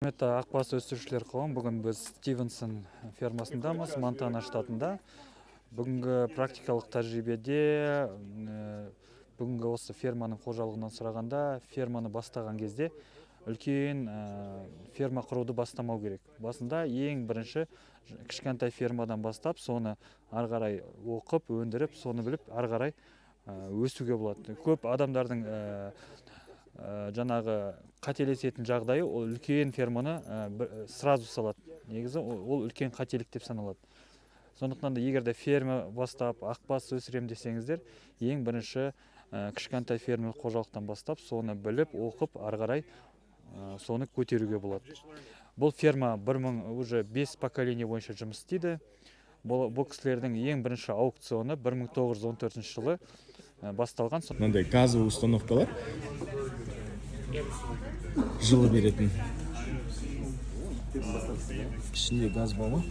Ақбас өсірушілер қауым, бүгін біз Стивенсон фермасындамыз, Монтана штатында. Бүгінгі практикалық тәжірибеде, бүгінгі осы ферманың қожалығынан сұрағанда, ферманы бастаған кезде үлкен ферма құруды бастамау керек. Басында ең бірінші кішкентай фермадан бастап, соны ары қарай оқып, өндіріп, соны біліп, ары қарай өсуге болады. Көп адамдардың жаңағы қателесетін жағдайы, ол үлкен ферманы сразу салады. Негізі ол үлкен қателік деп саналады. Сондықтан да егерде ферма бастап ақбас өсірем десеңіздер, ең бірінші кішкентай фермалық қожалықтан бастап, соны біліп, оқып, ары қарай соны көтеруге болады. Бұл ферма 5 поколение бойынша жұмыс істейді. Бұл кісілердің ең бірінші аукционы 1914 жылы басталған. Мынандай газовый установкалар жылы беретін. Ішінде газ баллы,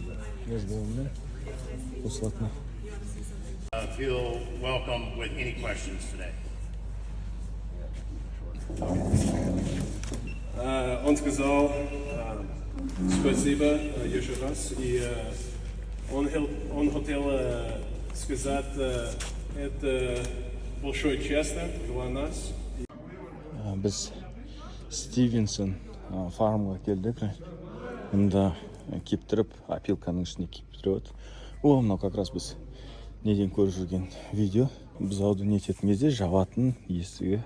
газ баллымен қосылатыны. Feel welcome with any questions today. Он сказал спасибо еще раз, и он хотел сказать, это большое честно для нас. Біз Стивенсон фармға келдік. Мұнда кептіріп, опилканың ішіне кептіріп. Ол мынау как раз біз неден көріп жүрген видео. Біз аудын ететін кезде жабатын есігі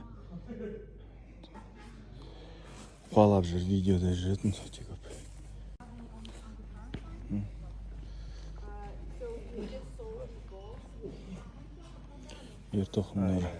қуалап жүр, видеода жүретін өте көп. Ер тоқымдары.